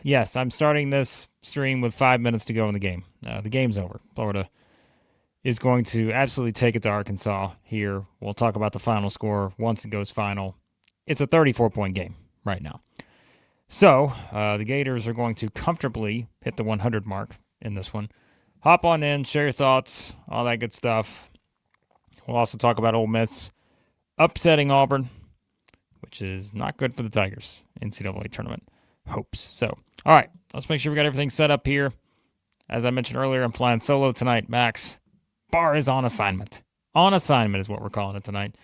Yes, I'm starting this stream with 5 minutes to go in the game. The game's over. Florida is going to absolutely take it to Arkansas here. We'll talk about the final score once it goes final. It's a 34-point game right now. So the Gators are going to comfortably hit the 100 mark in this one. Hop on in, share your thoughts, all that good stuff. We'll also talk about Ole Miss upsetting Auburn, which is not good for the Tigers' NCAA tournament hopes. So, all right, let's make sure we got everything set up here. As I mentioned earlier, I'm flying solo tonight. Max Barr is on assignment. On assignment is what we're calling it tonight.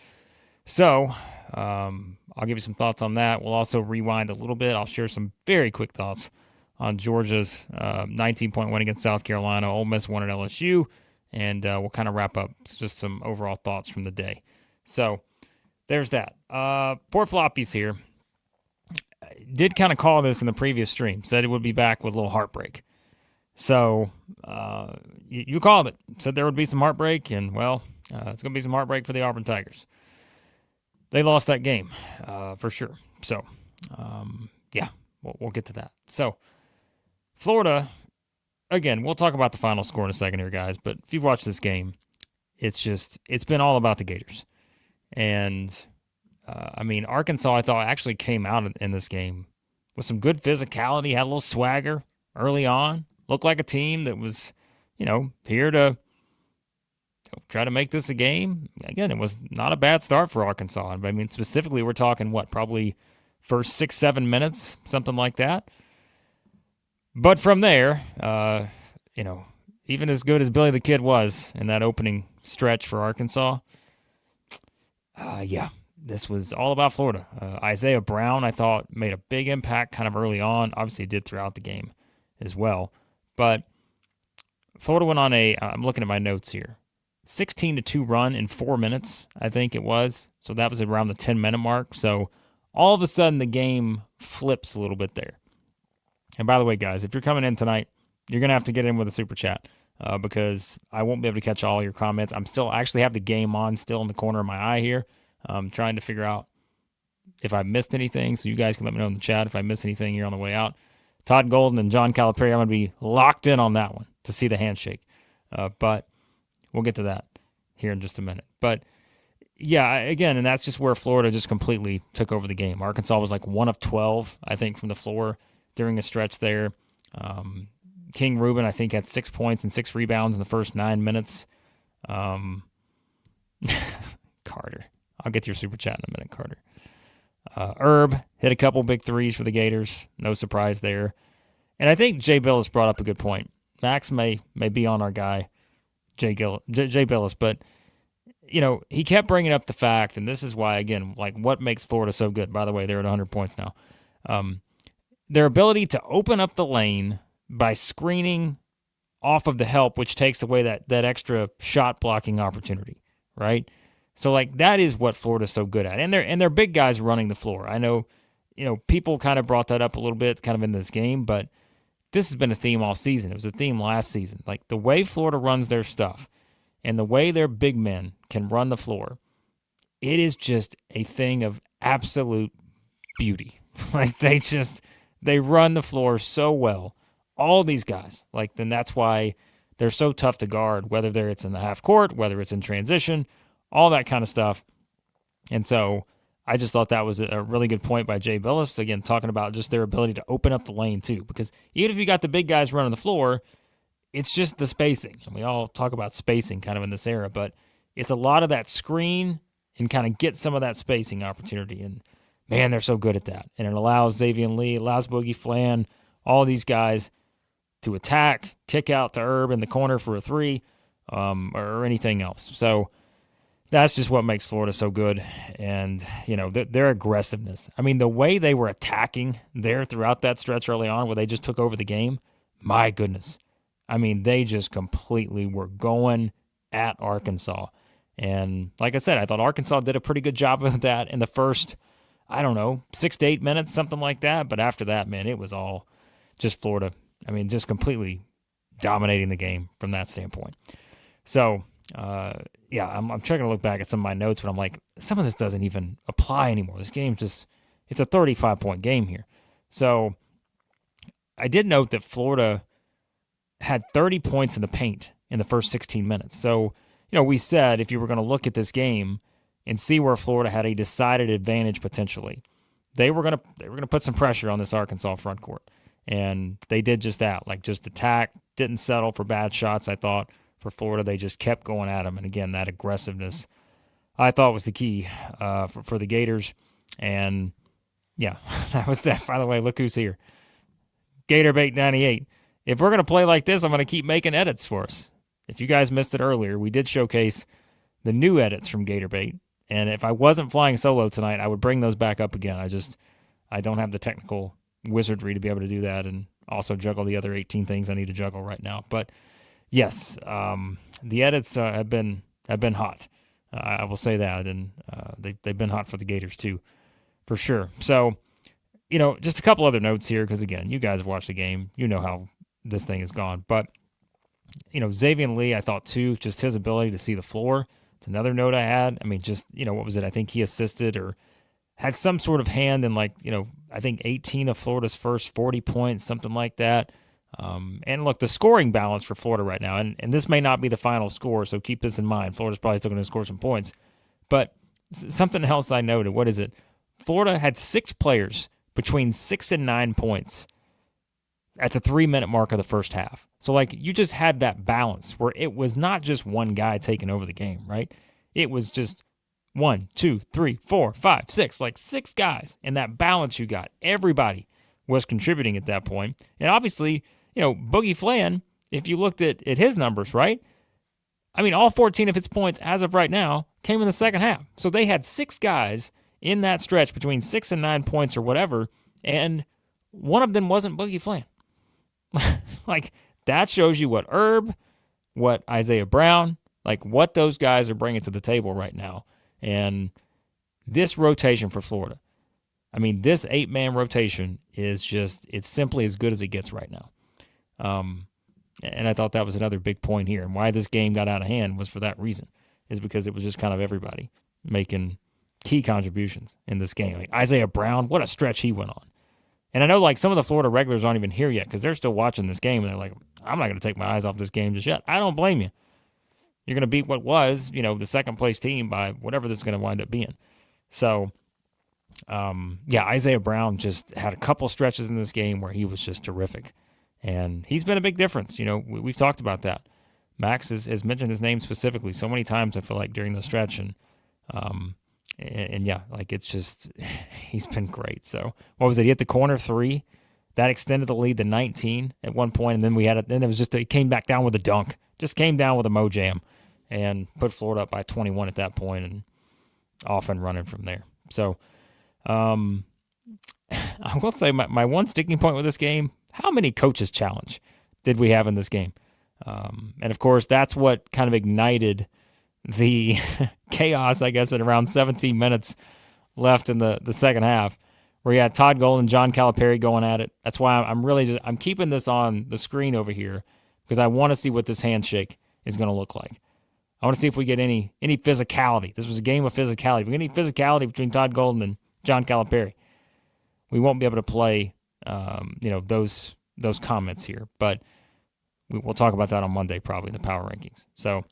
So, I'll give you some thoughts on that. We'll also rewind a little bit. I'll share some very quick thoughts on Georgia's 19-point win against South Carolina. Ole Miss won at LSU, and we'll kind of wrap up just some overall thoughts from the day. So, there's that. Poor Floppies here. Did kind of call this in the previous stream. Said it would be back with a little heartbreak. So, you called it. Said there would be some heartbreak, and, well, it's going to be some heartbreak for the Auburn Tigers. They lost that game, for sure. So, yeah, we'll get to that. So, Florida, again, we'll talk about the final score in a second here, guys. But if you've watched this game, it's been all about the Gators. And, Arkansas, I thought, actually came out in this game with some good physicality, had a little swagger early on, looked like a team that was, here to try to make this a game. Again, it was not a bad start for Arkansas. Specifically, we're talking, probably first 6-7 minutes, something like that. But from there, even as good as Billy the Kid was in that opening stretch for Arkansas, this was all about Florida. Isaiah Brown, I thought, made a big impact kind of early on. Obviously, he did throughout the game as well. But Florida went on I'm looking at my notes here, 16-2 run in 4 minutes, I think it was. So that was around the 10-minute mark. So all of a sudden, the game flips a little bit there. And by the way, guys, if you're coming in tonight, you're going to have to get in with a super chat because I won't be able to catch all your comments. I'm still actually have the game on still in the corner of my eye here. I'm trying to figure out if I missed anything, so you guys can let me know in the chat if I missed anything here on the way out. Todd Golden and John Calipari, I'm going to be locked in on that one to see the handshake. But we'll get to that here in just a minute. But, yeah, again, and that's just where Florida just completely took over the game. Arkansas was like 1 of 12, I think, from the floor during a stretch there. King Rubin, I think, had 6 points and 6 rebounds in the first 9 minutes. Carter. I'll get to your super chat in a minute, Carter. Herb hit a couple big threes for the Gators. No surprise there. And I think Jay Billis brought up a good point. Max may be on our guy, Jay Billis, but, he kept bringing up the fact, and this is why, again, like what makes Florida so good. By the way, they're at 100 points now. Their ability to open up the lane by screening off of the help, which takes away that extra shot blocking opportunity, right? So, that is what Florida's so good at. And they're big guys running the floor. I know, people kind of brought that up a little bit kind of in this game, but this has been a theme all season. It was a theme last season. Like, the way Florida runs their stuff and the way their big men can run the floor, it is just a thing of absolute beauty. They run the floor so well. All these guys. Then that's why they're so tough to guard, whether it's in the half court, whether it's in transition, all that kind of stuff. And so I just thought that was a really good point by Jay Billis, again, talking about just their ability to open up the lane too. Because even if you got the big guys running the floor, it's just the spacing. And we all talk about spacing kind of in this era, but it's a lot of that screen and kind of get some of that spacing opportunity. And, man, they're so good at that. And it allows Xavier Lee, allows Boogie Flan, all these guys to attack, kick out to Herb in the corner for a three, or anything else. So that's just what makes Florida so good. And, their aggressiveness. The way they were attacking there throughout that stretch early on where they just took over the game, my goodness. They just completely were going at Arkansas. And like I said, I thought Arkansas did a pretty good job of that in the first, 6 to 8 minutes, something like that. But after that, man, it was all just Florida. Just completely dominating the game from that standpoint. So, I'm trying to look back at some of my notes, but I'm like, some of this doesn't even apply anymore. This game's it's a 35-point game here. So, I did note that Florida had 30 points in the paint in the first 16 minutes. So, we said if you were going to look at this game and see where Florida had a decided advantage potentially, they were going to put some pressure on this Arkansas front court. And they did just that, like just attack, didn't settle for bad shots, I thought, for Florida. They just kept going at them. And again, that aggressiveness, I thought, was the key for the Gators. And yeah, that was that. By the way, look who's here. GatorBait98. If we're going to play like this, I'm going to keep making edits for us. If you guys missed it earlier, we did showcase the new edits from GatorBait. And if I wasn't flying solo tonight, I would bring those back up again. I don't have the technical wizardry to be able to do that and also juggle the other 18 things I need to juggle right now. But yes, the edits have been hot. I will say that, and they've been hot for the Gators too, for sure. So, just a couple other notes here, because again, you guys have watched the game, you know how this thing has gone. But Xavier Lee, I thought too, just his ability to see the floor. It's another note I had. I mean, just what was it? I think he assisted or had some sort of hand in I think 18 of Florida's first 40 points, something like that. And look, the scoring balance for Florida right now, and this may not be the final score, so keep this in mind. Florida's probably still going to score some points. But something else I noted, what is it? Florida had 6 players between 6 and 9 points at the 3-minute mark of the first half. So, you just had that balance where it was not just one guy taking over the game, right? It was just 1, 2, 3, 4, 5, 6, 6 guys. And that balance you got, everybody was contributing at that point. And obviously, Boogie Flan, if you looked at his numbers, right? I mean, all 14 of his points as of right now came in the second half. So they had 6 guys in that stretch between 6 and 9 points or whatever, and one of them wasn't Boogie Flan. That shows you what Herb, what Isaiah Brown, what those guys are bringing to the table right now. And this rotation for Florida, I mean, this 8-man rotation is it's simply as good as it gets right now. And I thought that was another big point here. And why this game got out of hand was for that reason, is because it was just kind of everybody making key contributions in this game. Isaiah Brown, what a stretch he went on. And I know some of the Florida regulars aren't even here yet because they're still watching this game and they're like, I'm not going to take my eyes off this game just yet. I don't blame you. You're going to beat what was, the second place team by whatever this is going to wind up being. So, Isaiah Brown just had a couple stretches in this game where he was just terrific. And he's been a big difference. We've talked about that. Max has mentioned his name specifically so many times, I feel like, during the stretch. And it's just, he's been great. So, what was it? He hit the corner 3. That extended the lead to 19 at one point, and then it came back down with a dunk. Just came down with a mojam and put Florida up by 21 at that point and off and running from there. So, I will say my one sticking point with this game, how many coaches challenge did we have in this game? And of course, that's what kind of ignited the chaos, I guess, at around 17 minutes left in the second half, where you had Todd Golden and John Calipari going at it. That's why I'm keeping this on the screen over here, because I want to see what this handshake is going to look like. I want to see if we get any physicality. This was a game of physicality. If we get any physicality between Todd Golden and John Calipari, we won't be able to play those comments here. But we'll talk about that on Monday, probably in the power rankings. So,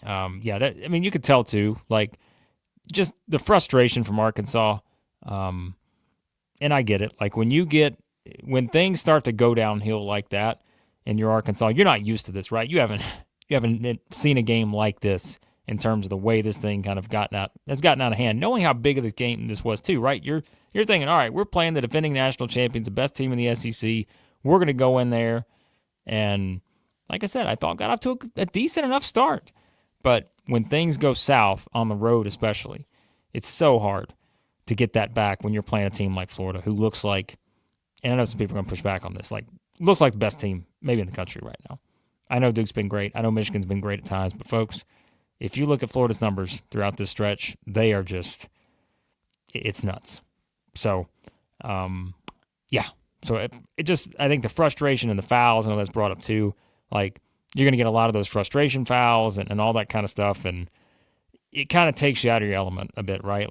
you could tell too, just the frustration from Arkansas. And I get it. When things start to go downhill like that in your Arkansas, you're not used to this, right? You haven't seen a game like this in terms of the way this thing kind of gotten out of hand. Knowing how big of this game this was too, right? You're thinking, all right, we're playing the defending national champions, the best team in the SEC. We're going to go in there, and like I said, I thought got off to a decent enough start. But when things go south on the road, especially, it's so hard to get that back when you're playing a team like Florida, who looks like, and I know some people are going to push back on this, looks like the best team maybe in the country right now. I know Duke's been great. I know Michigan's been great at times. But, folks, if you look at Florida's numbers throughout this stretch, they are just, it's nuts. So, So it just, I think the frustration and the fouls, I know that's brought up too, you're going to get a lot of those frustration fouls and all that kind of stuff. And it kind of takes you out of your element a bit, right?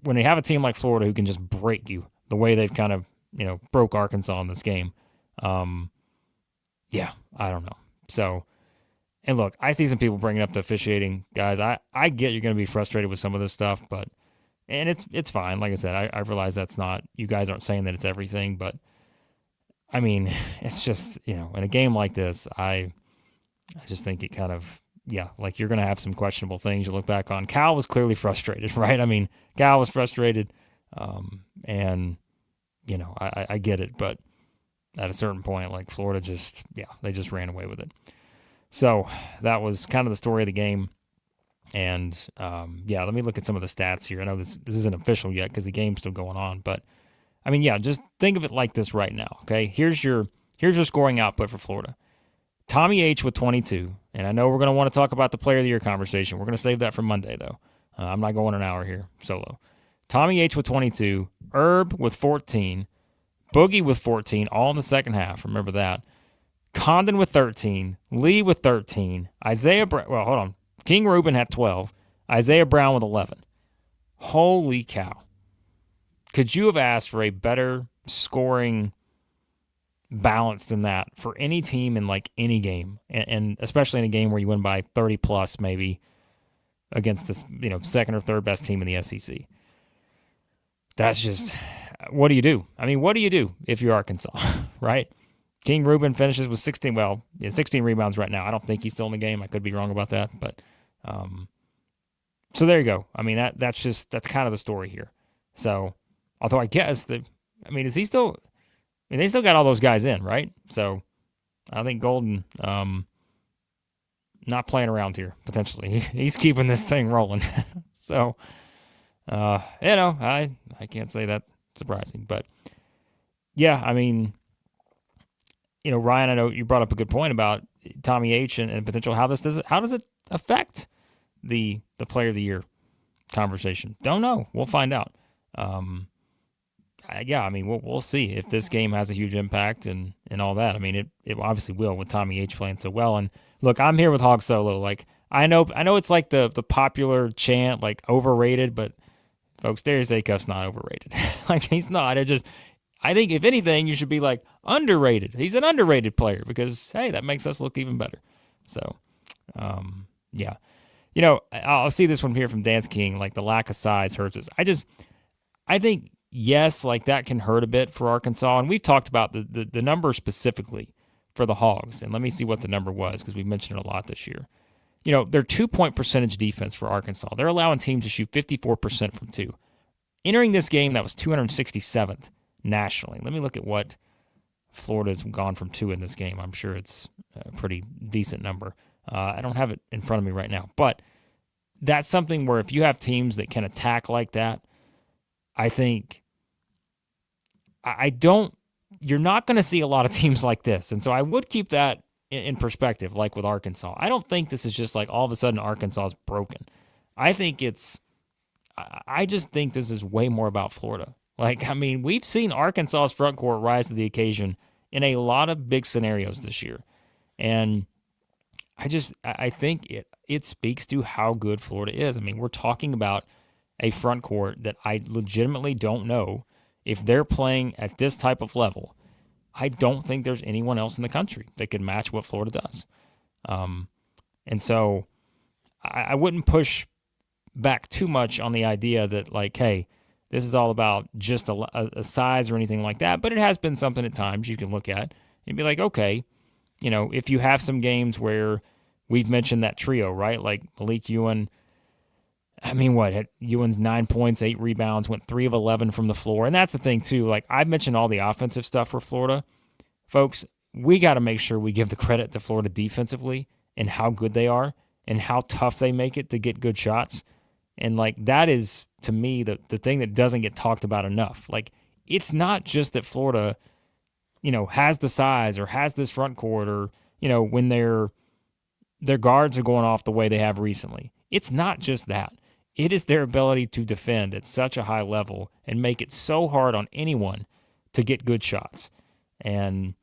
When you have a team like Florida who can just break you the way they've kind of broke Arkansas in this game. Yeah, I don't know. So, and look, I see some people bringing up the officiating, guys. I get you're going to be frustrated with some of this stuff, and it's fine. Like I said, I realize that's not, you guys aren't saying that it's everything, but I mean, it's just, in a game like this, I just think it kind of, like you're going to have some questionable things you look back on. Cal was clearly frustrated, right? I mean, Cal was frustrated, and, I get it, but at a certain point, like Florida just, they just ran away with it. So that was kind of the story of the game. And, let me look at some of the stats here. I know this isn't official yet because the game's still going on, but I mean, just think of it like this right now, okay? Here's your scoring output for Florida. Tommy H with 22, and I know we're going to want to talk about the Player of the Year conversation. We're going to save that for Monday, though. I'm not going an hour here solo. Tommy H with 22, Herb with 14, Boogie with 14, all in the second half. Remember that. Condon with 13, Lee with 13, King Reuben had 12, Isaiah Brown with 11. Holy cow. Could you have asked for a better scoring balance than that for any team in like any game, and especially in a game where you win by 30 plus maybe against this second or third best team in the SEC? That's just, what do you do? I mean, what do you do if you're Arkansas, right? King Reuben finishes with 16 rebounds right now. I don't think he's still in the game. I could be wrong about that, but so there you go. I mean, that's kind of the story here. So, although I guess is he still? I mean, they still got all those guys in, right? So, I think Golden not playing around here potentially. He's keeping this thing rolling. So, I can't say that's surprising, but yeah, I mean, Ryan, I know you brought up a good point about Tommy H and potential how does it affect the Player of the Year conversation? Don't know. We'll find out. We'll see if this game has a huge impact and all that. I mean, it obviously will with Tommy H playing so well. And look, I'm here with Hog Solo. Like, I know it's like the popular chant, like overrated, but folks, Darius Acuff's not overrated. Like, he's not. I think if anything, you should be like underrated. He's an underrated player because, hey, that makes us look even better. So, I'll see this one here from Dance King, like the lack of size hurts us. I think, yes, like that can hurt a bit for Arkansas. And we've talked about the number specifically for the Hogs. And let me see what the number was because we've mentioned it a lot this year. Their 2-point percentage defense for Arkansas. They're allowing teams to shoot 54% from two. Entering this game, that was 267th nationally. Let me look at what Florida's gone from two in this game. I'm sure it's a pretty decent number. I don't have it in front of me right now, but that's something where if you have teams that can attack like that, I think you're not going to see a lot of teams like this. And so I would keep that in perspective, like with Arkansas. I don't think this is just like all of a sudden Arkansas is broken. I just think this is way more about Florida. Like, I mean, we've seen Arkansas's front court rise to the occasion in a lot of big scenarios this year. And I think it speaks to how good Florida is. I mean, we're talking about a front court that I legitimately don't know if they're playing at this type of level. I don't think there's anyone else in the country that could match what Florida does. And so I wouldn't push back too much on the idea that, like, hey, this is all about just a size or anything like that. But it has been something at times you can look at and be like, okay, if you have some games where we've mentioned that trio, right? Like Malik Ewan, Ewan's 9 points, 8 rebounds, went 3 of 11 from the floor. And that's the thing, too. Like, I've mentioned all the offensive stuff for Florida. Folks, we got to make sure we give the credit to Florida defensively and how good they are and how tough they make it to get good shots. And, like, that is, to me, the thing that doesn't get talked about enough. Like, it's not just that Florida, has the size or has this front court or, when their guards are going off the way they have recently. It's not just that. It is their ability to defend at such a high level and make it so hard on anyone to get good shots. And,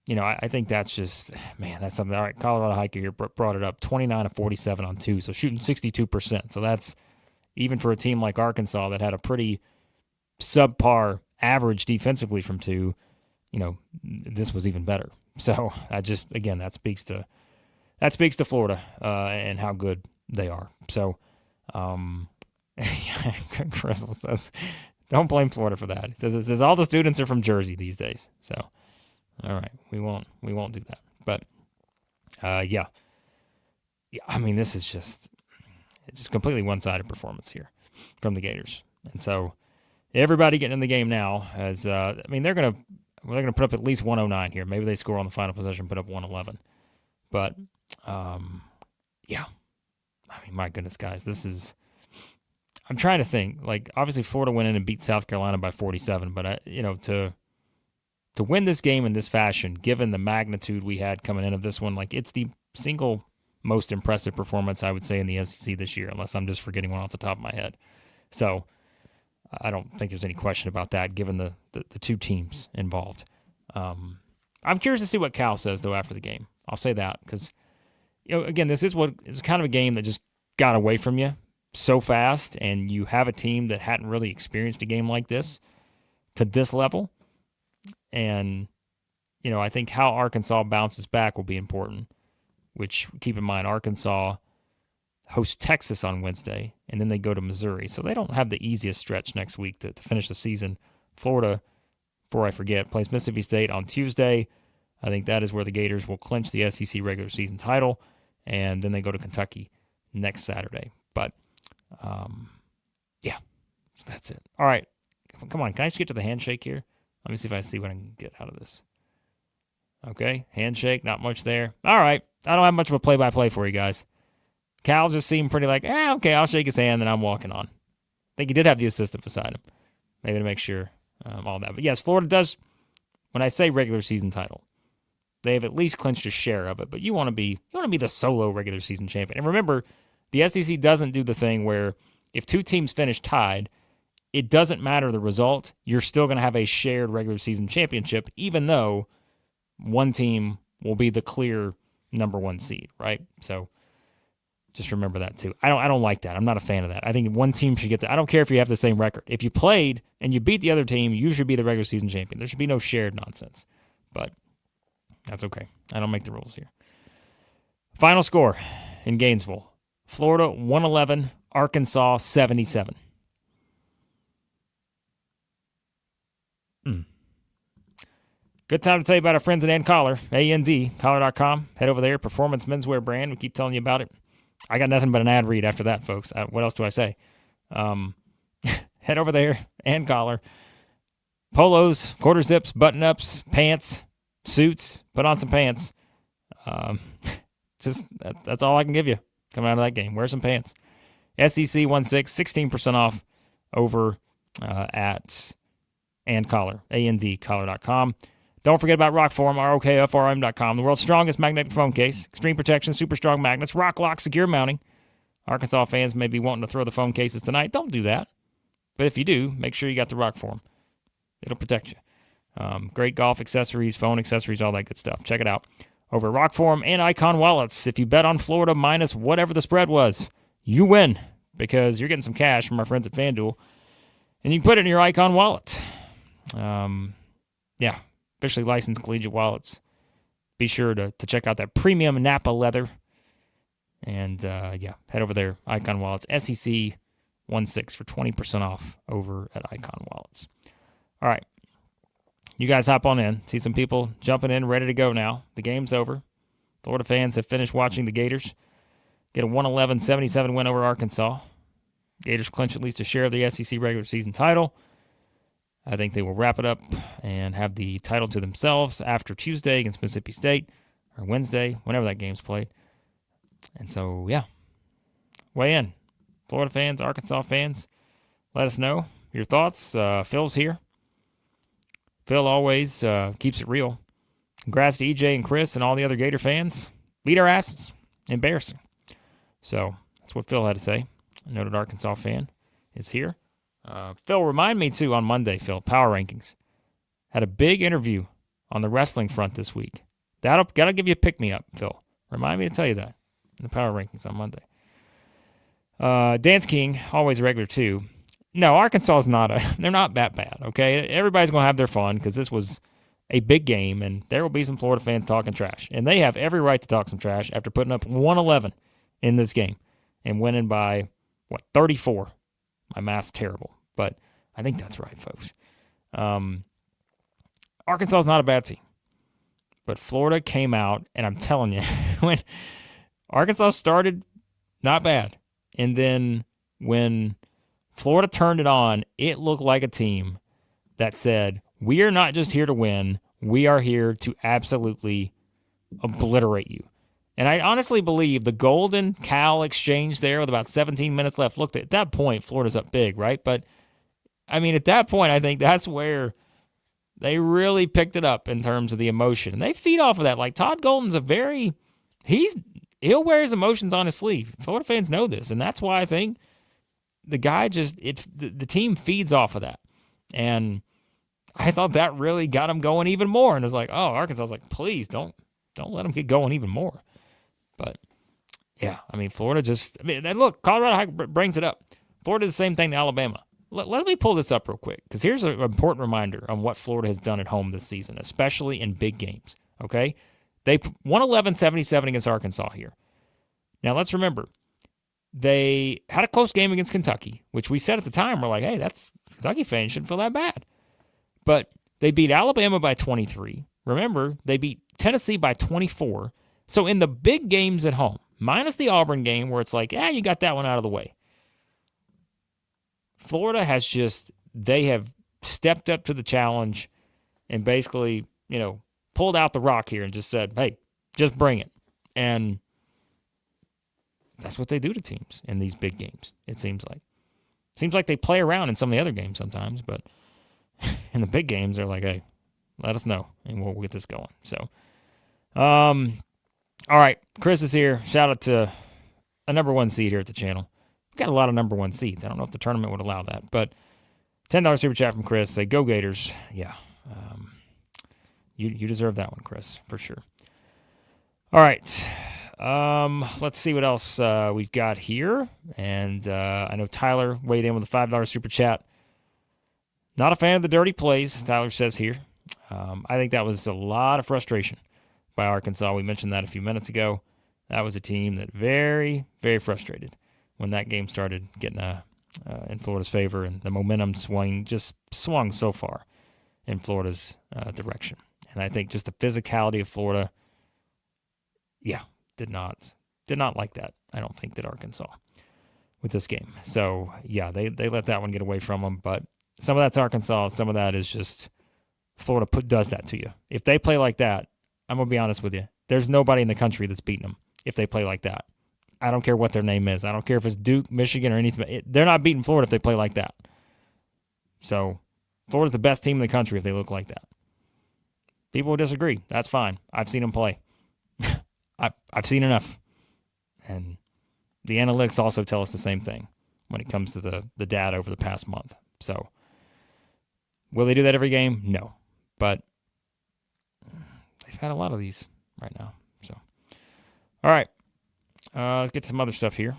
I think that's just, man, that's something. All right, Colorado Hiker here brought it up, 29 of 47 on two, so shooting 62%. So that's, even for a team like Arkansas that had a pretty subpar average defensively from 2, this was even better. So that speaks to Florida and how good they are. So, Crystal says, don't blame Florida for that. It says all the students are from Jersey these days. So, all right, we won't do that. But yeah. I mean, this is just completely one-sided performance here from the Gators. And so everybody getting in the game now as they're gonna put up at least 109 here. Maybe they score on the final possession, put up 111. But yeah. I mean, my goodness, guys, I'm trying to think. Like, obviously Florida went in and beat South Carolina by 47, but to win this game in this fashion, given the magnitude we had coming in of this one, like, it's the single most impressive performance, I would say, in the SEC this year, unless I'm just forgetting one off the top of my head. So I don't think there's any question about that, given the two teams involved. I'm curious to see what Cal says, though, after the game. I'll say that because, again, this is kind of a game that just got away from you so fast, and you have a team that hadn't really experienced a game like this to this level. And, I think how Arkansas bounces back will be important. Which, keep in mind, Arkansas hosts Texas on Wednesday, and then they go to Missouri. So they don't have the easiest stretch next week to finish the season. Florida, before I forget, plays Mississippi State on Tuesday. I think that is where the Gators will clinch the SEC regular season title, and then they go to Kentucky next Saturday. But, yeah, so that's it. All right, come on. Can I just get to the handshake here? Let me see if I see what I can get out of this. Okay, handshake, not much there. All right, I don't have much of a play-by-play for you guys. Cal just seemed pretty like, okay, I'll shake his hand, then I'm walking on. I think he did have the assistant beside him, maybe to make sure all that. But yes, Florida does, when I say regular season title, they have at least clinched a share of it, but you want to be the solo regular season champion. And remember, the SEC doesn't do the thing where if two teams finish tied, it doesn't matter the result. You're still going to have a shared regular season championship, even though one team will be the clear number 1 seed, right? So just remember that too. I don't like that. I'm not a fan of that. I think one team should get that. I don't care if you have the same record. If you played and you beat the other team, you should be the regular season champion. There should be no shared nonsense. But that's okay. I don't make the rules here. Final score in Gainesville. Florida 111, Arkansas 77. Good time to tell you about our friends at And Collar, A-N-D, collar.com. Head over there, performance menswear brand. We keep telling you about it. I got nothing but an ad read after that, folks. What else do I say? Head over there, And Collar. Polos, quarter zips, button-ups, pants, suits. Put on some pants. That's all I can give you coming out of that game. Wear some pants. SEC 16, 16% off over at And Collar, A-N-D, collar.com. Don't forget about ROKFORM, ROKFORM.com, the world's strongest magnetic phone case. Extreme protection, super strong magnets, rock lock, secure mounting. Arkansas fans may be wanting to throw the phone cases tonight. Don't do that. But if you do, make sure you got the ROKFORM. It'll protect you. Great golf accessories, phone accessories, all that good stuff. Check it out over at ROKFORM and Icon Wallets. If you bet on Florida minus whatever the spread was, you win because you're getting some cash from our friends at FanDuel, and you can put it in your Icon wallet. Yeah. Officially licensed collegiate wallets. Be sure to check out that premium Napa leather. And, head over there, Icon Wallets, SEC 16 for 20% off over at Icon Wallets. All right. You guys hop on in. See some people jumping in, ready to go now. The game's over. Florida fans have finished watching the Gators get a 111-77 win over Arkansas. Gators clinch at least a share of the SEC regular season title. I think they will wrap it up and have the title to themselves after Tuesday against Mississippi State, or Wednesday, whenever that game's played. And so, yeah, weigh in. Florida fans, Arkansas fans, let us know your thoughts. Phil's here. Phil always keeps it real. Congrats to EJ and Chris and all the other Gator fans. Beat our asses. Embarrassing. So that's what Phil had to say. A noted Arkansas fan is here. Phil, remind me, too, on Monday, Phil, Power Rankings. Had a big interview on the wrestling front this week. Gotta give you a pick-me-up, Phil. Remind me to tell you that in the Power Rankings on Monday. Dance King, always a regular, too. No, Arkansas is not they're not that bad, okay? Everybody's going to have their fun because this was a big game, and there will be some Florida fans talking trash. And they have every right to talk some trash after putting up 111 in this game and winning by, 34? My math's terrible, but I think that's right, folks. Arkansas is not a bad team, but Florida came out, and I'm telling you, when Arkansas started, not bad. And then when Florida turned it on, it looked like a team that said, we are not just here to win, we are here to absolutely obliterate you. And I honestly believe the Golden Cal exchange there with about 17 minutes left, look, at that point, Florida's up big, right? But, I mean, at that point, I think that's where they really picked it up in terms of the emotion. And they feed off of that. Like, Todd Golden's he'll wear his emotions on his sleeve. Florida fans know this, and that's why I think the guy the team feeds off of that. And I thought that really got him going even more. And it's like, oh, Arkansas was like, please don't let him get going even more. But, yeah, I mean, Florida look, Colorado brings it up. Florida did the same thing to Alabama. Let me pull this up real quick, because here's an important reminder on what Florida has done at home this season, especially in big games, okay? They won 11-77 against Arkansas here. Now, let's remember, they had a close game against Kentucky, which we said at the time, we're like, hey, Kentucky fans shouldn't feel that bad. But they beat Alabama by 23. Remember, they beat Tennessee by 24. So in the big games at home, minus the Auburn game where it's like, you got that one out of the way, Florida they have stepped up to the challenge and basically, pulled out the rock here and just said, hey, just bring it. And that's what they do to teams in these big games, it seems like. Seems like they play around in some of the other games sometimes, but in the big games, they're like, hey, let us know, and we'll get this going. So, all right, Chris is here. Shout out to a number one seed here at the channel. We've got a lot of number one seeds. I don't know if the tournament would allow that, but $10 super chat from Chris. Say, go Gators. Yeah, you deserve that one, Chris, for sure. All right, let's see what else we've got here. And I know Tyler weighed in with a $5 super chat. Not a fan of the dirty plays, Tyler says here. I think that was a lot of frustration by Arkansas. We mentioned that a few minutes ago. That was a team that very, very frustrated when that game started getting in Florida's favor, and the momentum swung so far in Florida's direction. And I think just the physicality of Florida, did not like that. I don't think that Arkansas with this game. So, they let that one get away from them, but some of that's Arkansas, some of that is just Florida does that to you. If they play like that, I'm going to be honest with you, there's nobody in the country that's beating them if they play like that. I don't care what their name is. I don't care if it's Duke, Michigan, or anything. They're not beating Florida if they play like that. So, Florida's the best team in the country if they look like that. People will disagree. That's fine. I've seen them play. I've seen enough. And the analytics also tell us the same thing when it comes to the data over the past month. So, will they do that every game? No. But they've had a lot of these right now. So, all right. Let's get to some other stuff here.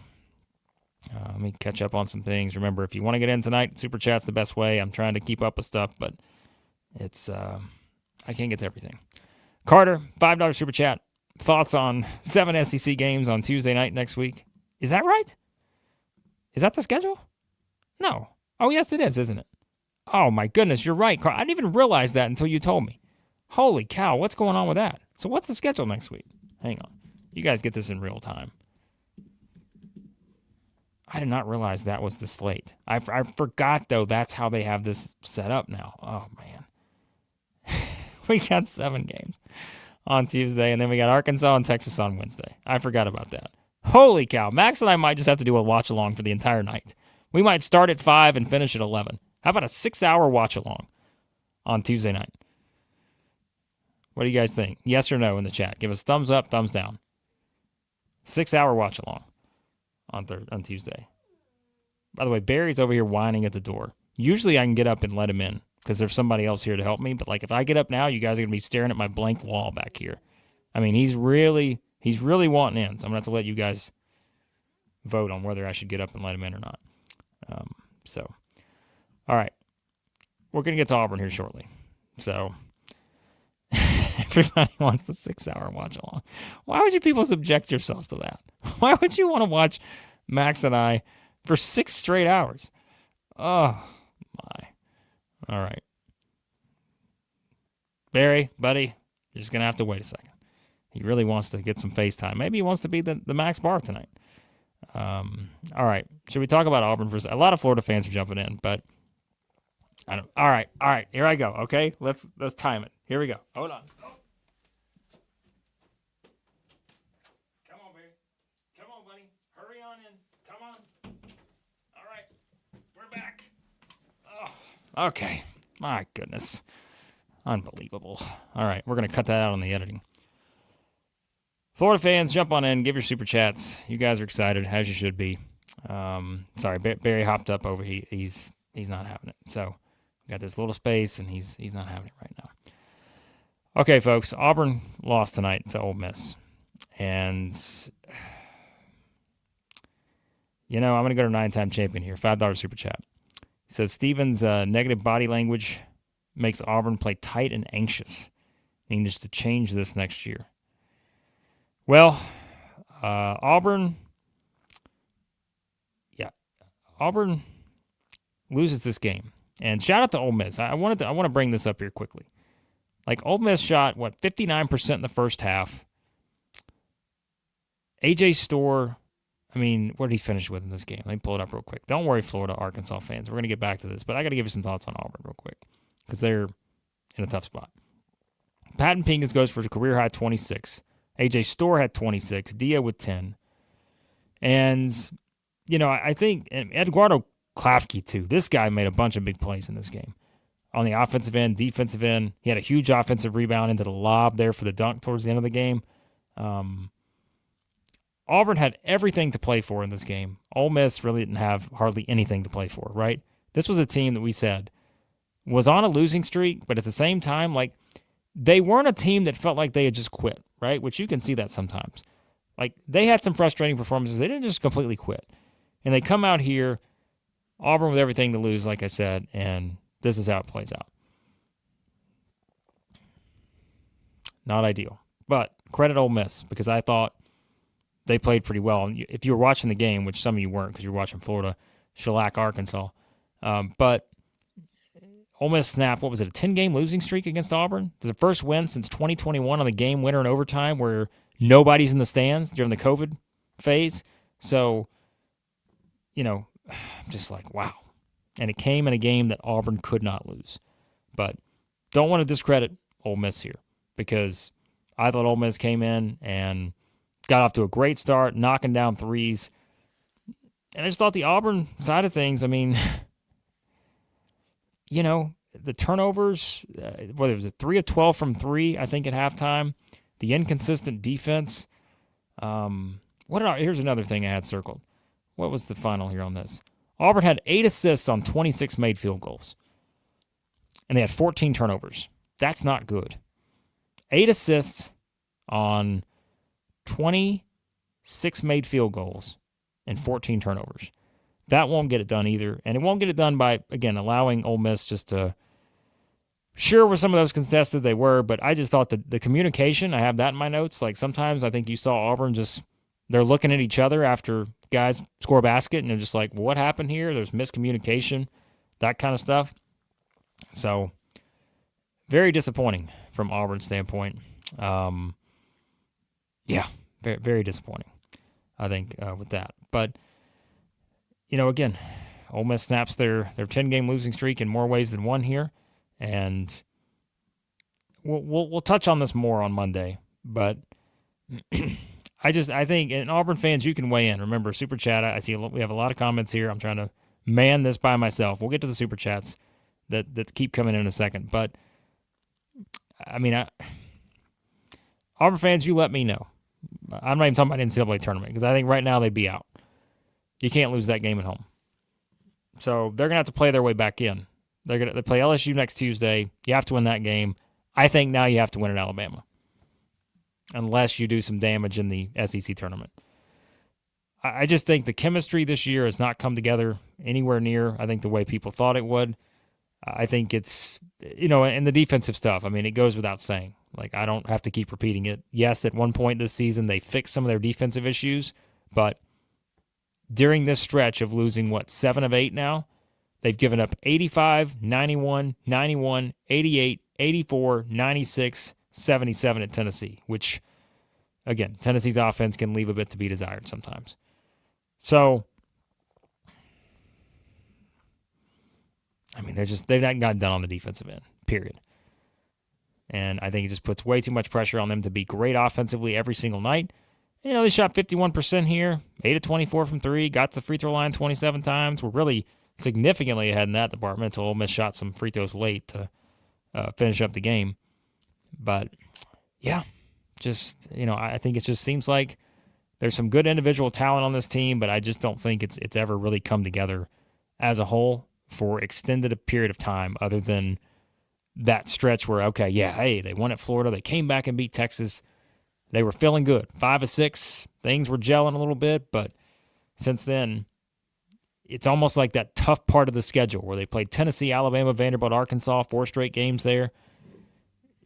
Let me catch up on some things. Remember, if you want to get in tonight, Super Chat's the best way. I'm trying to keep up with stuff, but it's I can't get to everything. Carter, $5 Super Chat. Thoughts on 7 SEC games on Tuesday night next week? Is that right? Is that the schedule? No. Oh, yes, it is, isn't it? Oh, my goodness, you're right, Carter. I didn't even realize that until you told me. Holy cow, what's going on with that? So what's the schedule next week? Hang on. You guys get this in real time. I did not realize that was the slate. I forgot, though, that's how they have this set up now. Oh, man. We got 7 games on Tuesday, and then we got Arkansas and Texas on Wednesday. I forgot about that. Holy cow. Max and I might just have to do a watch-along for the entire night. We might start at 5 and finish at 11. How about a 6-hour watch-along on Tuesday night? What do you guys think? Yes or no in the chat? Give us thumbs up, thumbs down. 6-hour watch-along on Tuesday. By the way, Barry's over here whining at the door. Usually I can get up and let him in because there's somebody else here to help me. But like if I get up now, you guys are going to be staring at my blank wall back here. I mean, he's really wanting in. So I'm going to have to let you guys vote on whether I should get up and let him in or not. All right. We're going to get to Auburn here shortly. So everybody wants the 6-hour watch along. Why would you people subject yourselves to that? Why would you want to watch Max and I for 6 straight hours? Oh, my. All right. Barry, buddy, you're just going to have to wait a second. He really wants to get some FaceTime. Maybe he wants to be the Max Bar tonight. All right. Should we talk about Auburn for a second? A lot of Florida fans are jumping in, but I don't. All right. Here I go. Okay, let's time it. Here we go. Hold on. Oh. Come on, baby. Come on, buddy. Hurry on in. Come on. All right. We're back. Oh. Okay. My goodness. Unbelievable. All right. We're gonna cut that out on the editing. Florida fans, jump on in. Give your super chats. You guys are excited, as you should be. Sorry, Barry hopped up over. He's not having it. So we got this little space, and he's not having it right now. Okay, folks. Auburn lost tonight to Ole Miss, and I'm going to go to 9-time champion here. $5 super chat. He says Stevens' negative body language makes Auburn play tight and anxious. He needs to change this next year. Well, Auburn loses this game. And shout out to Ole Miss. I want to bring this up here quickly. Like, Ole Miss shot, 59% in the first half. A.J. Storr, what did he finish with in this game? Let me pull it up real quick. Don't worry, Florida, Arkansas fans. We're going to get back to this, but I got to give you some thoughts on Auburn real quick because they're in a tough spot. Patton Pinkins goes for a career-high 26. A.J. Storr had 26. Dia with 10. And, I think Eduardo Klafke, too. This guy made a bunch of big plays in this game. On the offensive end, defensive end. He had a huge offensive rebound into the lob there for the dunk towards the end of the game. Auburn had everything to play for in this game. Ole Miss really didn't have hardly anything to play for, right? This was a team that we said was on a losing streak, but at the same time, they weren't a team that felt like they had just quit, right? Which you can see that sometimes. They had some frustrating performances. They didn't just completely quit. And they come out here, Auburn with everything to lose, like I said, and this is how it plays out. Not ideal. But credit Ole Miss, because I thought they played pretty well. And if you were watching the game, which some of you weren't because you were watching Florida shellac Arkansas, but Ole Miss snapped, a 10-game losing streak against Auburn? It's the first win since 2021 on the game winner in overtime where nobody's in the stands during the COVID phase. So, I'm just like, wow. And it came in a game that Auburn could not lose. But don't want to discredit Ole Miss here because I thought Ole Miss came in and got off to a great start, knocking down threes. And I just thought the Auburn side of things, the turnovers, whether it was a 3 of 12 from 3, I think, at halftime, the inconsistent defense. Here's another thing I had circled. What was the final here on this? Auburn had 8 assists on 26 made field goals. And they had 14 turnovers. That's not good. 8 assists on 26 made field goals and 14 turnovers. That won't get it done either. And it won't get it done by, again, allowing Ole Miss just to... Sure, were some of those contested? They were, but I just thought the communication, I have that in my notes. Sometimes I think you saw Auburn they're looking at each other after guys score a basket, and they're just like, what happened here? There's miscommunication, that kind of stuff. So, very disappointing from Auburn's standpoint. Very, very disappointing, I think, with that. But, again, Ole Miss snaps their 10-game losing streak in more ways than one here. And we'll touch on this more on Monday. But I think, and Auburn fans, you can weigh in. Remember, Super Chat, I see we have a lot of comments here. I'm trying to man this by myself. We'll get to the Super Chats that keep coming in a second. But, Auburn fans, you let me know. I'm not even talking about NCAA tournament because I think right now they'd be out. You can't lose that game at home. So they're going to have to play their way back in. They play LSU next Tuesday. You have to win that game. I think now you have to win at Alabama. Unless you do some damage in the SEC tournament. I just think the chemistry this year has not come together anywhere near, I think, the way people thought it would. I think it's, and the defensive stuff, I mean, it goes without saying. Like, I don't have to keep repeating it. Yes, at one point this season, they fixed some of their defensive issues, but during this stretch of losing, 7 of 8 now, they've given up 85, 91, 91, 88, 84, 96, 77 at Tennessee, which, again, Tennessee's offense can leave a bit to be desired sometimes. So, I mean, they've not gotten done on the defensive end, period. And I think it just puts way too much pressure on them to be great offensively every single night. They shot 51% here, 8 of 24 from 3, got to the free throw line 27 times. We're really significantly ahead in that department until Ole Miss shot some free throws late to finish up the game. But, yeah, just, I think it just seems like there's some good individual talent on this team, but I just don't think it's ever really come together as a whole for extended a period of time other than that stretch where, they won at Florida. They came back and beat Texas. They were feeling good. 5 of 6. Things were gelling a little bit, but since then, it's almost like that tough part of the schedule where they played Tennessee, Alabama, Vanderbilt, Arkansas, 4 straight games there.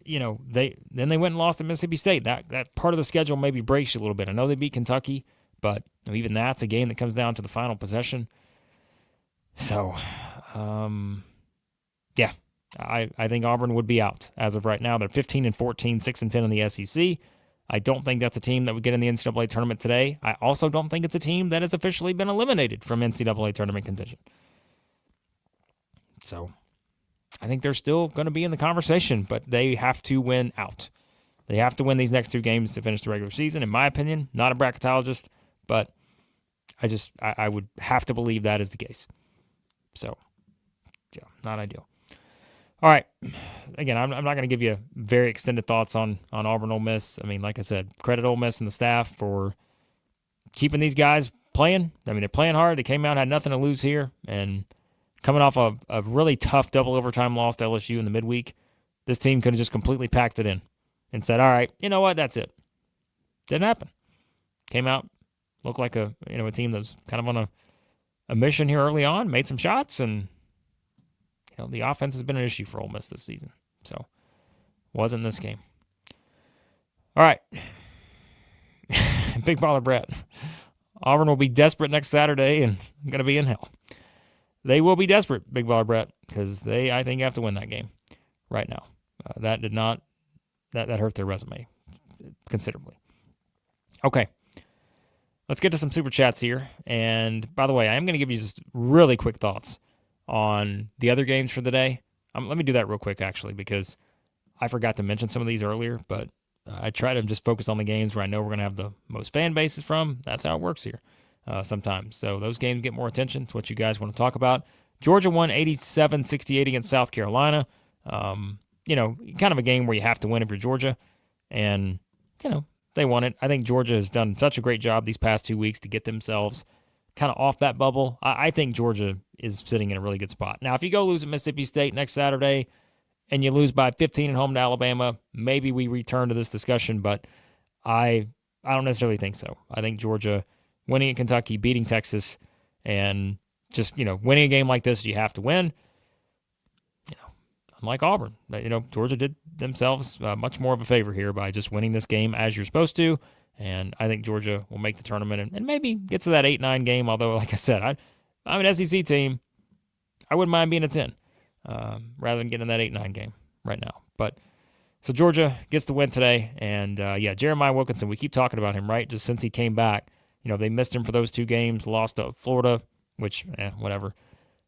They went and lost to Mississippi State. That part of the schedule maybe breaks you a little bit. I know they beat Kentucky, but even that's a game that comes down to the final possession. So, I think Auburn would be out as of right now. They're 15-14, 6-10 in the SEC. I don't think that's a team that would get in the NCAA tournament today. I also don't think it's a team that has officially been eliminated from NCAA tournament contention. So, I think they're still going to be in the conversation, but they have to win out. They have to win these next 2 games to finish the regular season, in my opinion. Not a bracketologist, but I would have to believe that is the case. So, yeah, not ideal. All right. Again, I'm not going to give you very extended thoughts on Auburn Ole Miss. I mean, like I said, credit Ole Miss and the staff for keeping these guys playing. I mean, they're playing hard. They came out, had nothing to lose here, and coming off a really tough double overtime loss to LSU in the midweek, this team could have just completely packed it in and said, all right, you know what, that's it. Didn't happen. Came out, looked like a team that was kind of on a mission here early on, made some shots, and the offense has been an issue for Ole Miss this season. So, wasn't this game. All right. Big Baller Brett. Auburn will be desperate next Saturday and going to be in hell. They will be desperate, Big Baller Brett, because they, I think, have to win that game right now. That hurt their resume considerably. Okay. Let's get to some Super Chats here. And, by the way, I am going to give you just really quick thoughts on the other games for the day. Let me do that real quick, actually, because I forgot to mention some of these earlier, but I try to just focus on the games where I know we're going to have the most fan bases from. That's how it works here sometimes. So those games get more attention. It's what you guys want to talk about. Georgia won 87-68 against South Carolina. Kind of a game where you have to win if you're Georgia. And, they won it. I think Georgia has done such a great job these past 2 weeks to get themselves kind of off that bubble. I think Georgia is sitting in a really good spot. Now, if you go lose at Mississippi State next Saturday and you lose by 15 at home to Alabama, maybe we return to this discussion, but I don't necessarily think so. I think Georgia winning at Kentucky, beating Texas, and just, winning a game like this, you have to win. Unlike Auburn, Georgia did themselves much more of a favor here by just winning this game as you're supposed to. And I think Georgia will make the tournament and maybe get to that 8-9 game. Although, like I said, I'm an SEC team. I wouldn't mind being a 10 rather than getting that 8-9 game right now. But so Georgia gets the win today. And, Jeremiah Wilkinson, we keep talking about him, right? Just since he came back. They missed him for those 2 games, lost to Florida, which, whatever,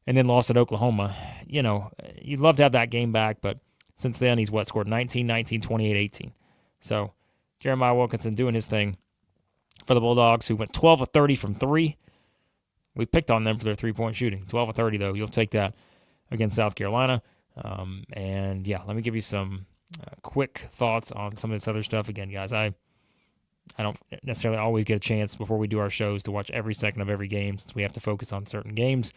and then lost at Oklahoma. You'd love to have that game back, but since then he's scored 19, 19, 28, 18. So Jeremiah Wilkinson doing his thing for the Bulldogs, who went 12 of 30 from 3. We picked on them for their 3-point shooting. 12 of 30, though. You'll take that against South Carolina. Let me give you some quick thoughts on some of this other stuff. Again, guys, I don't necessarily always get a chance before we do our shows to watch every second of every game since we have to focus on certain games.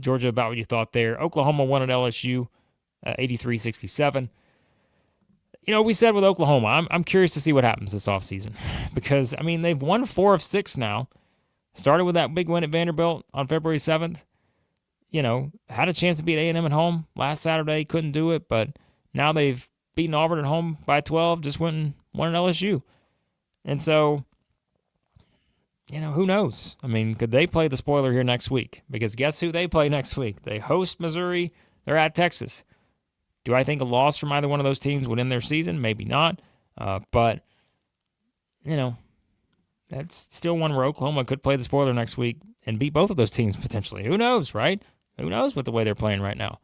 Georgia, about what you thought there. Oklahoma won at LSU 83-67. we said with Oklahoma, I'm curious to see what happens this offseason because, they've won 4 of 6 now. Started with that big win at Vanderbilt on February 7th. Had a chance to beat A&M at home last Saturday, couldn't do it, but now they've beaten Auburn at home by 12, just went and won at LSU. And so, who knows? Could they play the spoiler here next week? Because guess who they play next week? They host Missouri. They're at Texas. Do I think a loss from either one of those teams would end their season? Maybe not. But, that's still one where Oklahoma could play the spoiler next week and beat both of those teams potentially. Who knows, right? Who knows with the way they're playing right now?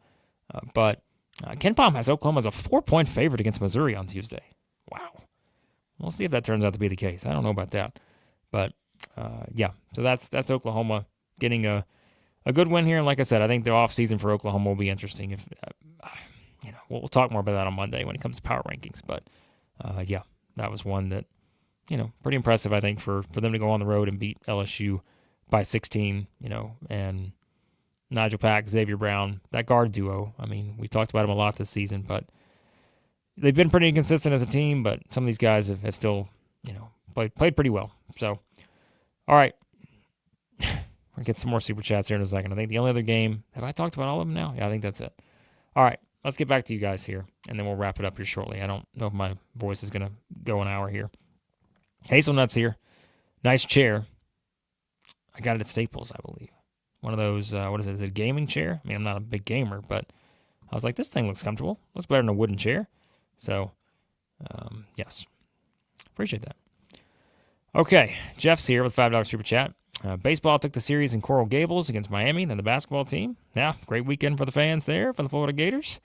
But Ken Pom has Oklahoma as a 4-point favorite against Missouri on Tuesday. Wow. We'll see if that turns out to be the case. I don't know about that. But, so that's Oklahoma getting a good win here. And like I said, I think the offseason for Oklahoma will be interesting. If we'll talk more about that on Monday when it comes to power rankings. But, that was one that, pretty impressive, I think, for them to go on the road and beat LSU by 16, and Nigel Pack, Xavier Brown, that guard duo. We talked about them a lot this season, but they've been pretty inconsistent as a team, but some of these guys have still, played pretty well. So, all right. We'll get some more super chats here in a second. I think the only other game, have I talked about all of them now? Yeah, I think that's it. All right, let's get back to you guys here, and then we'll wrap it up here shortly. I don't know if my voice is going to go an hour here. Hazelnuts here. Nice chair. I got it at Staples, I believe. One of those, what is it? Is it a gaming chair? I'm not a big gamer, but I was like, this thing looks comfortable. Looks better than a wooden chair. So, yes. Appreciate that. Okay, Jeff's here with $5 super chat. Baseball took the series in Coral Gables against Miami, then the basketball team. Yeah, great weekend for the fans there for the Florida Gators.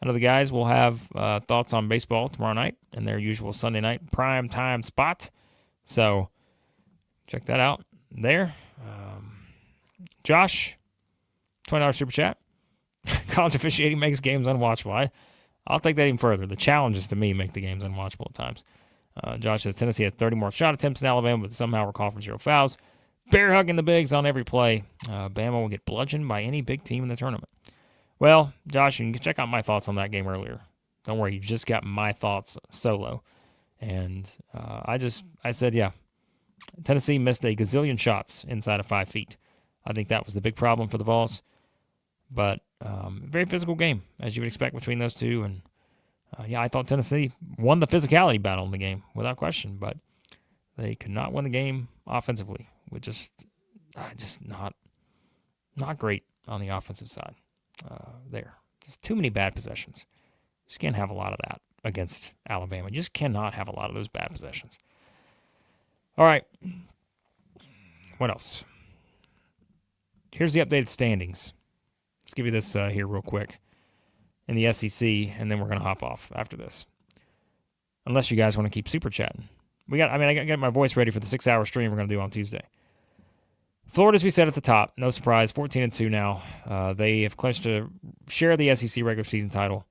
I know the guys will have thoughts on baseball tomorrow night in their usual Sunday night prime time spot. So check that out there. Josh, $20 super chat. College officiating makes games unwatchable. I'll take that even further. The challenges to me make the games unwatchable at times. Josh says Tennessee had 30 more shot attempts than Alabama, but somehow we're called for 0 fouls. Bear hugging the bigs on every play. Bama will get bludgeoned by any big team in the tournament. Well, Josh, you can check out my thoughts on that game earlier. Don't worry, you just got my thoughts solo. And I said, yeah, Tennessee missed a gazillion shots inside of 5 feet. I think that was the big problem for the Vols. But very physical game, as you would expect between those two. And, I thought Tennessee won the physicality battle in the game, without question. But they could not win the game offensively, which is just not great on the offensive side there. Just too many bad possessions. Just can't have a lot of that against Alabama. You just cannot have a lot of those bad possessions. All right. What else? Here's the updated standings. Let's give you this here real quick in the SEC, and then we're going to hop off after this. Unless you guys want to keep super chatting. I got to get my voice ready for the 6-hour stream we're going to do on Tuesday. Florida, as we said at the top, no surprise, 14-2 now. They have clinched to share the SEC regular season title.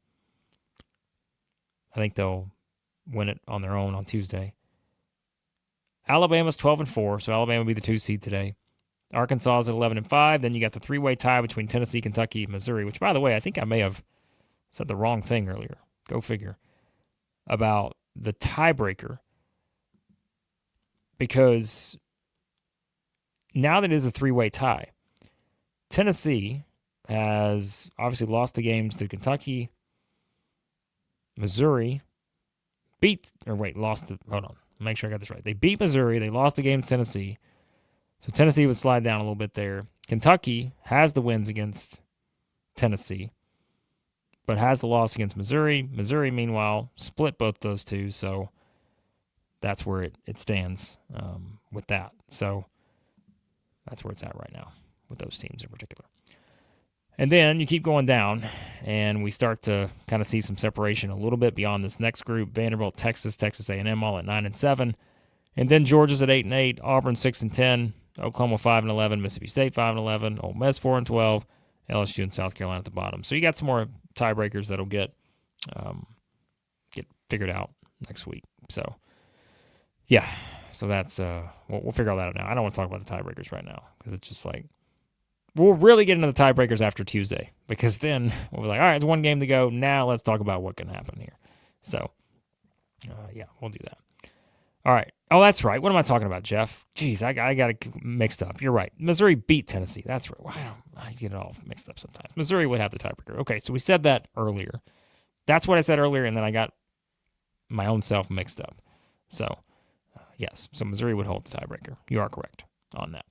I think they'll win it on their own on Tuesday. Alabama's 12-4, so Alabama will be the 2 seed today. Arkansas is at 11-5. Then you got the 3-way tie between Tennessee, Kentucky, and Missouri, which, by the way, I think I may have said the wrong thing earlier. Go figure. About the tiebreaker. Because now that it is a 3-way tie, Tennessee has obviously lost the games to Kentucky, Missouri, hold on, make sure I got this right. They beat Missouri, they lost the game to Tennessee, so Tennessee would slide down a little bit there. Kentucky has the wins against Tennessee, but has the loss against Missouri. Missouri, meanwhile, split both those two, so that's where it stands with that. So that's where it's at right now with those teams in particular. And then you keep going down, and we start to kind of see some separation a little bit beyond this next group. Vanderbilt, Texas, Texas A&M all at 9-7. And then Georgia's at 8-8, Auburn 6-10, Oklahoma 5-11, Mississippi State 5-11, Ole Miss 4-12, LSU and South Carolina at the bottom. So you got some more tiebreakers that'll get figured out next week. So, yeah. So that's we'll figure all that out now. I don't want to talk about the tiebreakers right now because it's just like we'll really get into the tiebreakers after Tuesday because then we'll be like, all right, it's one game to go. Now let's talk about what can happen here. So Yeah, we'll do that. All right. Oh, that's right. What am I talking about, Jeff? Jeez, I got it mixed up. You're right. Missouri beat Tennessee. That's right. Wow, I get it all mixed up sometimes. Missouri would have the tiebreaker. Okay, so we said that earlier. That's what I said earlier, and then I got my own self mixed up. So, yes. So Missouri would hold the tiebreaker. You are correct on that.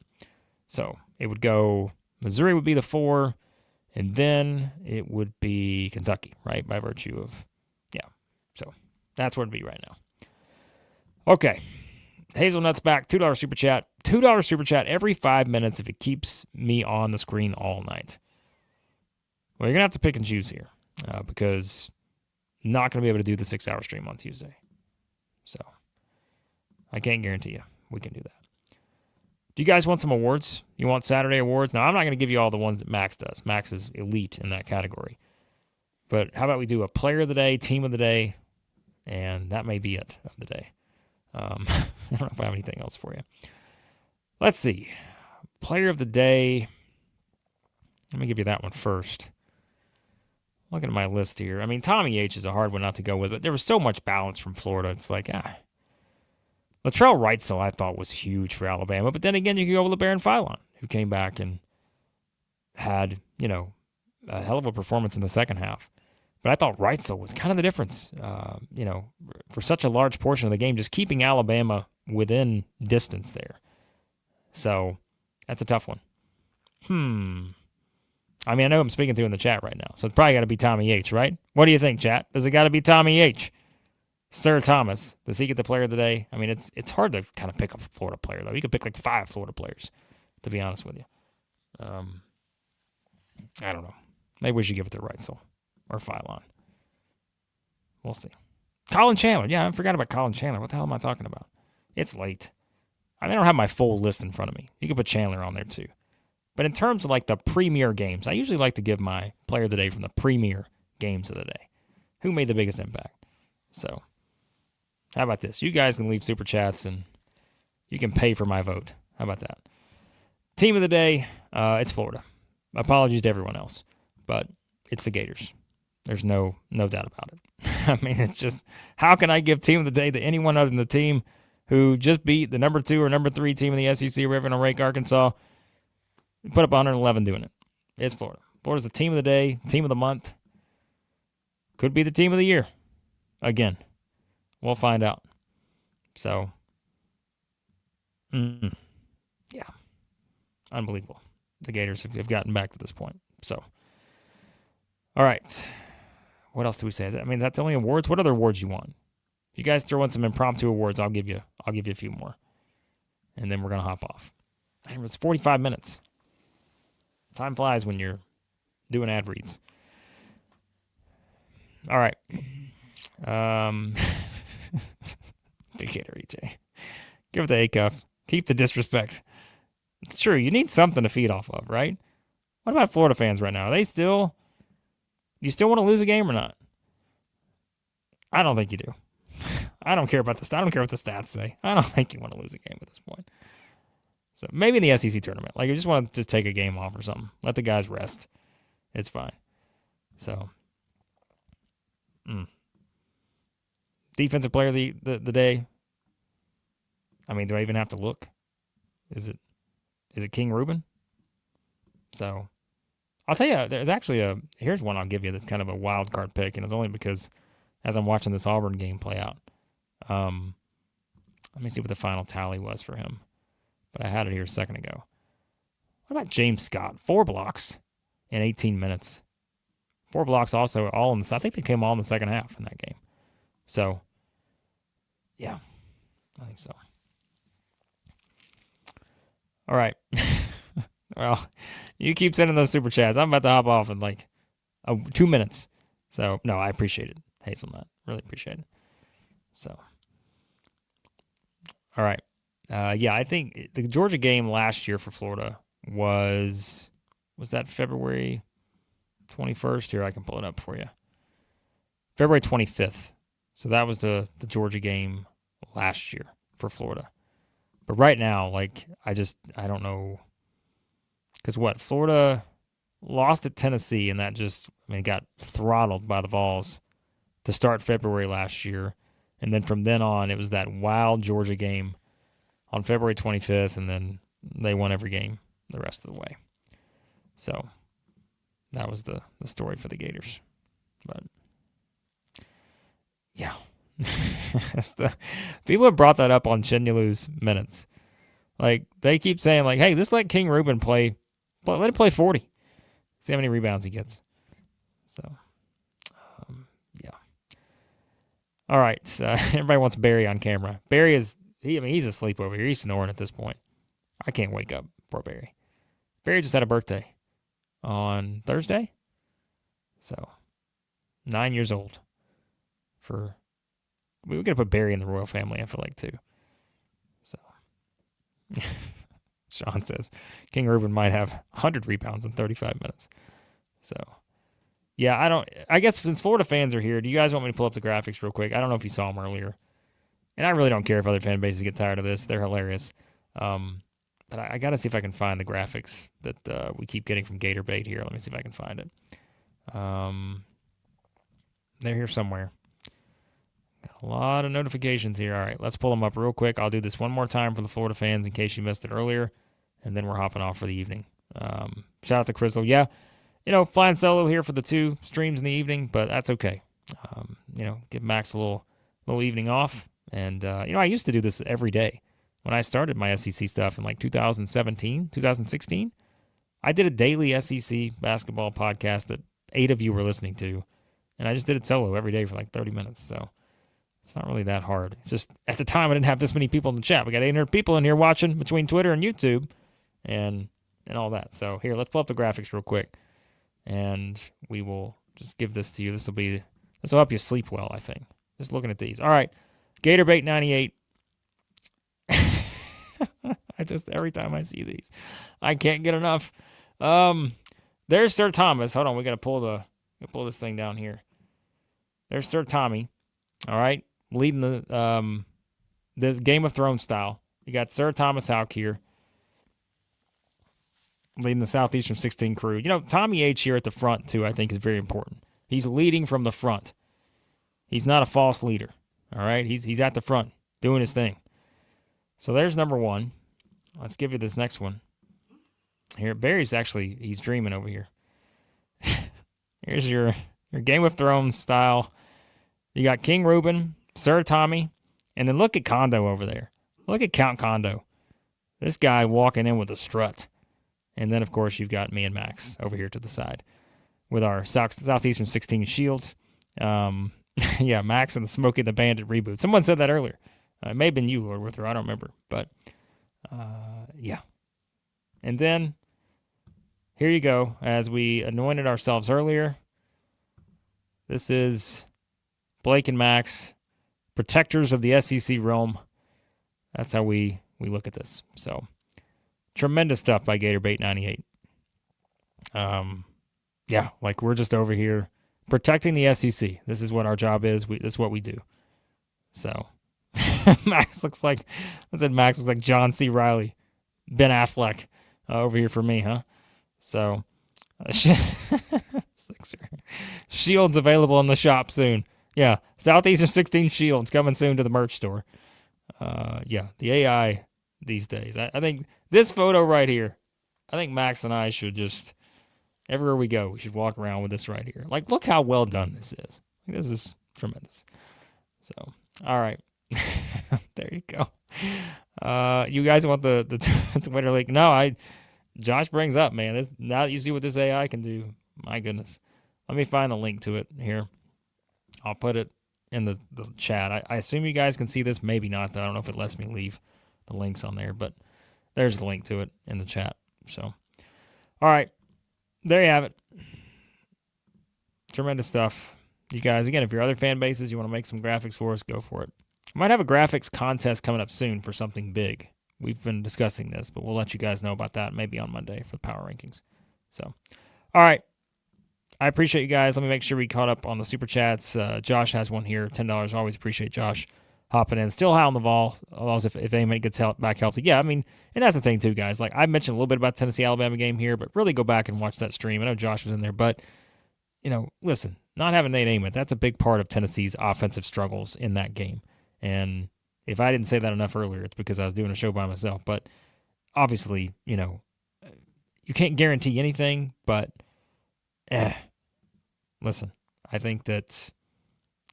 So it would go, Missouri would be the 4, and then it would be Kentucky, right? By virtue of, yeah. So that's what it'd be right now. Okay. Hazelnut's back. $2 super chat. $2 super chat every 5 minutes if it keeps me on the screen all night. Well, you're going to have to pick and choose here because I'm not going to be able to do the 6-hour stream on Tuesday. So I can't guarantee you we can do that. Do you guys want some awards? You want Saturday awards? Now, I'm not going to give you all the ones that Max does. Max is elite in that category. But how about we do a player of the day, team of the day, and that may be it of the day. I don't know if I have anything else for you. Let's see. Player of the day. Let me give you that one first. Looking at my list here. I mean, Tommy H is a hard one not to go with, but there was so much balance from Florida. It's like, Latrell Wrightsell, I thought, was huge for Alabama. But then again, you could go with LeBaron Philon, who came back and had, a hell of a performance in the second half. But I thought Wrightsell was kind of the difference, for such a large portion of the game, just keeping Alabama within distance there. So that's a tough one. I mean, I know I'm speaking to in the chat right now, so it's probably got to be Tommy H, right? What do you think, chat? Does it got to be Tommy H? Sir Thomas, does he get the player of the day? I mean, it's hard to kind of pick a Florida player, though. You could pick like 5 Florida players, to be honest with you. I don't know. Maybe we should give it to Wrightsell or Philon. We'll see. Colin Chandler. Yeah, I forgot about Colin Chandler. What the hell am I talking about? It's late. I don't have my full list in front of me. You could put Chandler on there, too. But in terms of like the premier games, I usually like to give my player of the day from the premier games of the day. Who made the biggest impact? So, how about this? You guys can leave super chats and you can pay for my vote. How about that? Team of the day, it's Florida. Apologies to everyone else, but it's the Gators. There's no doubt about it. I mean, it's just, how can I give team of the day to anyone other than the team who just beat the number 2 or number 3 team in the SEC, Riven and Rake, Arkansas? Put up 111 doing it. It's Florida. Florida's the team of the day, team of the month. Could be the team of the year. Again, we'll find out. So, yeah. Unbelievable. The Gators have gotten back to this point. So, all right. What else do we say? I mean, that's the only awards. What other awards you want? If you guys throw in some impromptu awards, I'll give you a few more. And then we're going to hop off. And it's 45 minutes. Time flies when you're doing ad reads. All right. Big hitter, EJ. Give it the A-cuff. Keep the disrespect. It's true. You need something to feed off of, right? What about Florida fans right now? Are they you still want to lose a game or not? I don't think you do. I don't care about I don't care what the stats say. I don't think you want to lose a game at this point. So maybe in the SEC tournament. Like, you just want to take a game off or something. Let the guys rest. It's fine. So, defensive player of the day. I mean, do I even have to look? Is it King Reuben? So, I'll tell you, there's actually here's one I'll give you that's kind of a wild card pick, and it's only because as I'm watching this Auburn game play out, let me see what the final tally was for him. But I had it here a second ago. What about James Scott? 4 blocks in 18 minutes. 4 blocks also all in I think they came all in the second half in that game. So, yeah, I think so. All right. Well, you keep sending those super chats. I'm about to hop off in like 2 minutes. So, no, I appreciate it, Hazelnut. Really appreciate it. So, all right. Yeah, I think the Georgia game last year for Florida was that February 21st? Here, I can pull it up for you. February 25th. So that was the Georgia game last year for Florida. But right now, like, I don't know. Because Florida lost at Tennessee, and that got throttled by the Vols to start February last year. And then from then on, it was that wild Georgia game on February 25th, and then they won every game the rest of the way. So that was the story for the Gators. But, yeah. People have brought that up on Chinyalu's minutes. Like, they keep saying, like, hey, just let King Reuben play. Let him play 40. See how many rebounds he gets. So, yeah. All right. So everybody wants Barry on camera. Barry he's asleep over here. He's snoring at this point. I can't wake up. Poor Barry. Barry just had a birthday on Thursday. So, 9 years old. We're going to put Barry in the royal family, I feel like, too. So, Sean says, King Reuben might have 100 rebounds in 35 minutes. So, yeah, I guess since Florida fans are here, do you guys want me to pull up the graphics real quick? I don't know if you saw them earlier. And I really don't care if other fan bases get tired of this. They're hilarious. But I got to see if I can find the graphics that we keep getting from Gator Bait here. Let me see if I can find it. They're here somewhere. Got a lot of notifications here. All right, let's pull them up real quick. I'll do this one more time for the Florida fans in case you missed it earlier, and then we're hopping off for the evening. Shout out to Crystal. Yeah, flying solo here for the 2 streams in the evening, but that's okay. Give Max a little evening off. And, I used to do this every day. When I started my SEC stuff in like 2017, 2016, I did a daily SEC basketball podcast that 8 of you were listening to, and I just did it solo every day for like 30 minutes, so it's not really that hard. It's just, at the time, I didn't have this many people in the chat. We got 800 people in here watching between Twitter and YouTube and all that. So here, let's pull up the graphics real quick, and we will just give this to you. This will help you sleep well, I think. Just looking at these. All right, Gatorbait 98. Every time I see these, I can't get enough. There's Sir Thomas. Hold on, we got to pull this thing down here. There's Sir Tommy. All right, leading the Game of Thrones style. You got Sir Thomas Haugh here, leading the Southeastern 16 crew. Tommy H here at the front too, I think, is very important. He's leading from the front. He's not a false leader. All right, he's at the front doing his thing. So there's number 1. Let's give you this next one. Here, Barry's he's dreaming over here. Here's your Game of Thrones style. You got King Reuben, Sir Tommy, and then look at Kondo over there. Look at Count Kondo. This guy walking in with a strut. And then, of course, you've got me and Max over here to the side with our Southeastern 16 shields. Yeah, Max and the Smokey the Bandit reboot. Someone said that earlier. It may have been you, Lord Withrow. I don't remember. But, yeah. And then, here you go. As we anointed ourselves earlier, this is Blake and Max, protectors of the SEC realm. That's how we look at this. So, tremendous stuff by Gatorbait 98. Yeah, like we're just over here protecting the SEC. This is what our job is. This is what we do. So, Max looks like John C. Reilly, Ben Affleck over here for me, huh? So, shields available in the shop soon. Yeah, Southeastern 16 shields coming soon to the merch store. Yeah, the AI these days. I think this photo right here, I think Max and I should just, everywhere we go, we should walk around with this right here. Like, look how well done this is. This is tremendous. So, all right. There you go. You guys want the Twitter link? No, Josh brings up, man. Now that you see what this AI can do, my goodness. Let me find the link to it here. I'll put it in the chat. I assume you guys can see this. Maybe not, though. I don't know if it lets me leave the links on there, but there's the link to it in the chat. So, all right. There you have it. Tremendous stuff. You guys, again, if you're other fan bases, you want to make some graphics for us, go for it. I might have a graphics contest coming up soon for something big. We've been discussing this, but we'll let you guys know about that maybe on Monday for the power rankings. So, all right. I appreciate you guys. Let me make sure we caught up on the super chats. Josh has one here, $10. Always appreciate Josh hopping in. Still high on the Vols if anybody gets back healthy. Yeah, I mean, and that's the thing too, guys. Like I mentioned a little bit about Tennessee-Alabama game here, but really go back and watch that stream. I know Josh was in there, but listen, not having Nate Ament, that's a big part of Tennessee's offensive struggles in that game. And if I didn't say that enough earlier, it's because I was doing a show by myself. But obviously, you can't guarantee anything, but listen, I think that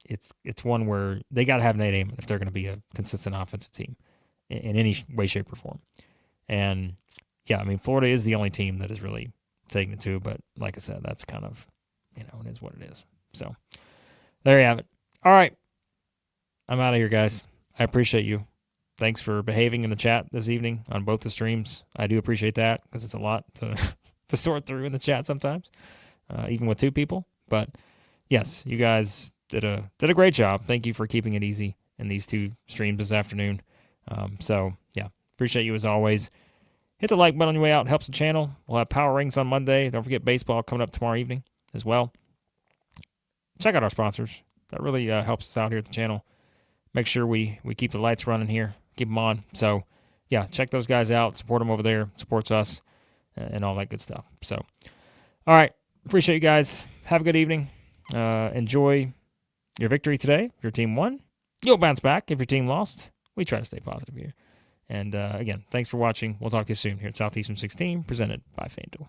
it's one where they got to have Nate Amon if they're going to be a consistent offensive team in any way, shape, or form. And, yeah, I mean, Florida is the only team that is really taking it to, but like I said, that's kind of, it is what it is. So there you have it. All right. I'm out of here, guys. I appreciate you. Thanks for behaving in the chat this evening on both the streams. I do appreciate that because it's a lot to sort through in the chat sometimes, even with two people. But, yes, you guys did a great job. Thank you for keeping it easy in these two streams this afternoon. So, yeah, appreciate you as always. Hit the like button on your way out. It helps the channel. We'll have Power Rings on Monday. Don't forget baseball coming up tomorrow evening as well. Check out our sponsors. That really helps us out here at the channel. Make sure we keep the lights running here. Keep them on. So, yeah, check those guys out. Support them over there. Supports us and all that good stuff. So, all right. Appreciate you guys. Have a good evening. Enjoy your victory today. If your team won, you'll bounce back. If your team lost, we try to stay positive here. And, again, thanks for watching. We'll talk to you soon here at Southeastern 16, presented by FanDuel.